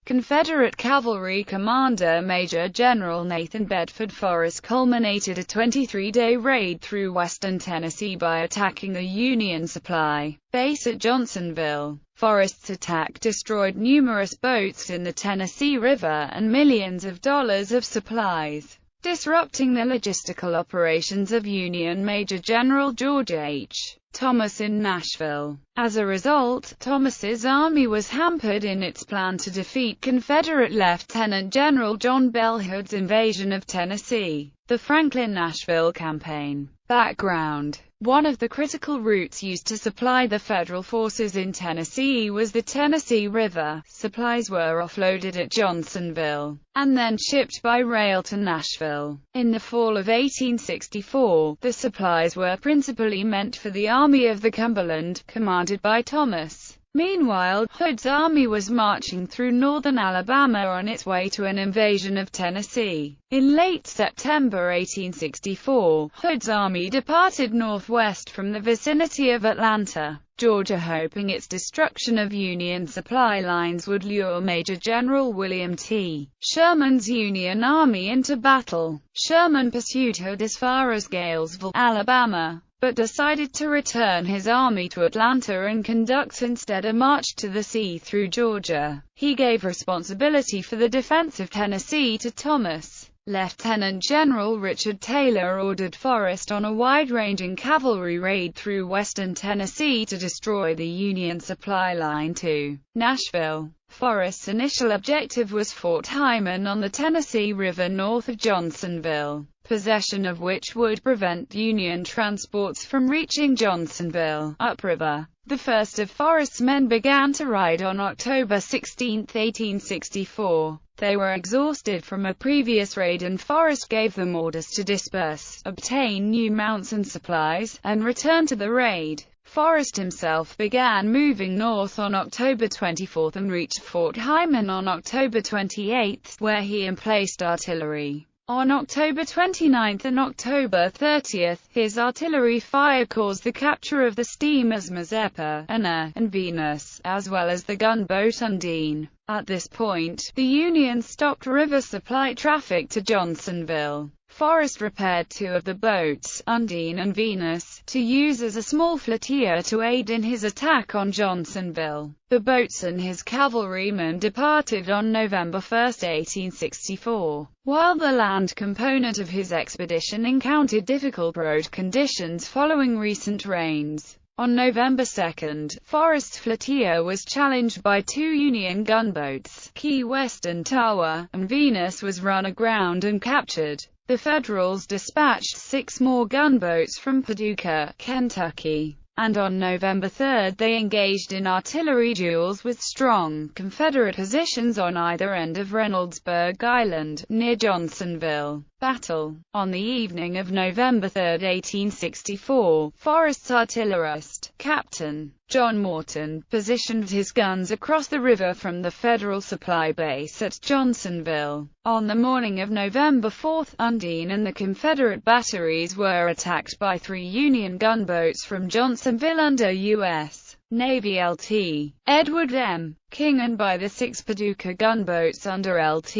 Confederate cavalry commander Major General Nathan Bedford Forrest culminated a 23-day raid through western Tennessee by attacking the Union supply base at Johnsonville. Forrest's attack destroyed numerous boats in the Tennessee River and millions of dollars of supplies, disrupting the logistical operations of Union Major General George H. Thomas in Nashville. As a result, Thomas's army was hampered in its plan to defeat Confederate Lieutenant General John Bell Hood's invasion of Tennessee. The Franklin-Nashville Campaign. Background. One of the critical routes used to supply the Federal forces in Tennessee was the Tennessee River. Supplies were offloaded at Johnsonville, and then shipped by rail to Nashville. In the fall of 1864, the supplies were principally meant for the Army of the Cumberland, commanded by Thomas. Meanwhile, Hood's army was marching through northern Alabama on its way to an invasion of Tennessee. In late September 1864, Hood's army departed northwest from the vicinity of Atlanta, Georgia, hoping its destruction of Union supply lines would lure Major General William T. Sherman's Union Army into battle. Sherman pursued Hood as far as Galesville, Alabama, but decided to return his army to Atlanta and conduct instead a march to the sea through Georgia. He gave responsibility for the defense of Tennessee to Thomas. Lieutenant General Richard Taylor ordered Forrest on a wide-ranging cavalry raid through western Tennessee to destroy the Union supply line to Nashville. Forrest's initial objective was Fort Hyman on the Tennessee River north of Johnsonville, possession of which would prevent Union transports from reaching Johnsonville, upriver. The first of Forrest's men began to ride on October 16, 1864. They were exhausted from a previous raid and Forrest gave them orders to disperse, obtain new mounts and supplies, and return to the raid. Forrest himself began moving north on October 24 and reached Fort Hyman on October 28, where he emplaced artillery. On October 29 and October 30, his artillery fire caused the capture of the steamers Mazeppa, Anna, and Venus, as well as the gunboat Undine. At this point, the Union stopped river supply traffic to Johnsonville. Forrest repaired two of the boats, Undine and Venus, to use as a small flotilla to aid in his attack on Johnsonville. The boats and his cavalrymen departed on November 1, 1864. While the land component of his expedition encountered difficult road conditions following recent rains, on November 2, Forrest's flotilla was challenged by two Union gunboats, Key West and Tower, and Venus was run aground and captured. The Federals dispatched 6 more gunboats from Paducah, Kentucky, and on November 3 they engaged in artillery duels with strong Confederate positions on either end of Reynoldsburg Island, near Johnsonville. Battle. On the evening of November 3, 1864, Forrest's artillerist, Captain John Morton, positioned his guns across the river from the Federal supply base at Johnsonville. On the morning of November 4, Undine and the Confederate batteries were attacked by 3 Union gunboats from Johnsonville under U.S. Navy Lt. Edward M. King and by the 6 Paducah gunboats under Lt.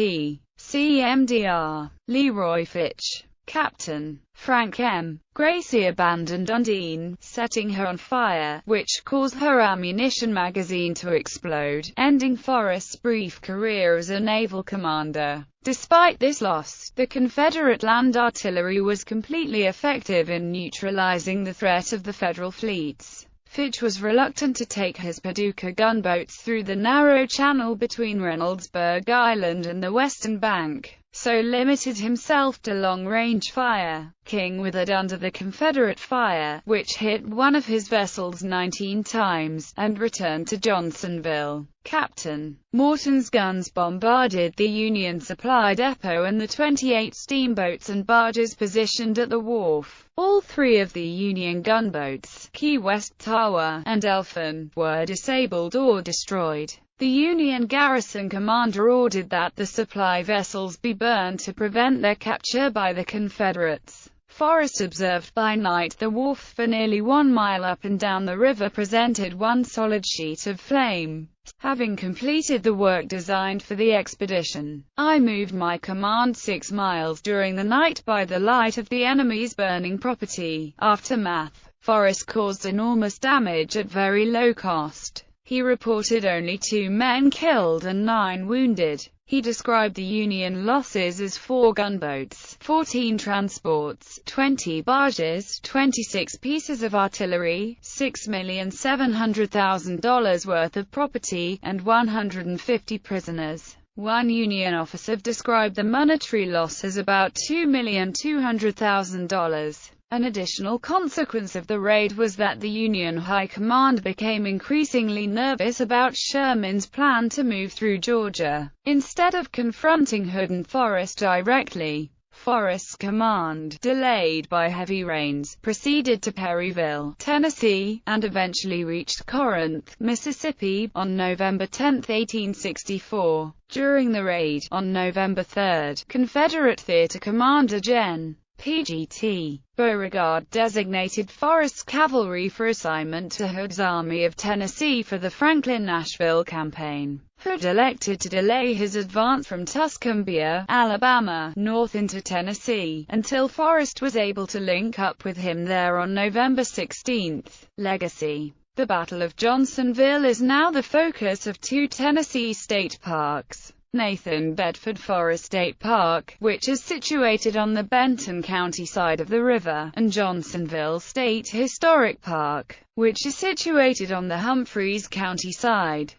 CMDR. Leroy Fitch. Captain Frank M. Gracie abandoned Undine, setting her on fire, which caused her ammunition magazine to explode, ending Forrest's brief career as a naval commander. Despite this loss, the Confederate land artillery was completely effective in neutralizing the threat of the Federal fleets. Fitch was reluctant to take his Paducah gunboats through the narrow channel between Reynoldsburg Island and the western bank, so limited himself to long-range fire. King withered under the Confederate fire, which hit one of his vessels 19 times, and returned to Johnsonville. Captain Morton's guns bombarded the Union supply depot and the 28 steamboats and barges positioned at the wharf. All 3 of the Union gunboats, Key West, Tower, and Elfin, were disabled or destroyed. The Union garrison commander ordered that the supply vessels be burned to prevent their capture by the Confederates. Forrest observed by night the wharf for nearly 1 mile up and down the river presented one solid sheet of flame. Having completed the work designed for the expedition, I moved my command 6 miles during the night by the light of the enemy's burning property. Aftermath: Forrest caused enormous damage at very low cost. He reported only 2 men killed and 9 wounded. He described the Union losses as 4 gunboats, 14 transports, 20 barges, 26 pieces of artillery, $6,700,000 worth of property, and 150 prisoners. One Union officer described the monetary loss as about $2,200,000. An additional consequence of the raid was that the Union High Command became increasingly nervous about Sherman's plan to move through Georgia. Instead of confronting Hood and Forrest directly, Forrest's command, delayed by heavy rains, proceeded to Perryville, Tennessee, and eventually reached Corinth, Mississippi, on November 10, 1864. During the raid, on November 3, Confederate Theater Commander Gen. P.G.T. Beauregard designated Forrest's cavalry for assignment to Hood's Army of Tennessee for the Franklin-Nashville campaign. Hood elected to delay his advance from Tuscumbia, Alabama, north into Tennessee, until Forrest was able to link up with him there on November 16. Legacy: the Battle of Johnsonville is now the focus of 2 Tennessee state parks. Nathan Bedford Forest State Park, which is situated on the Benton County side of the river, and Johnsonville State Historic Park, which is situated on the Humphreys County side.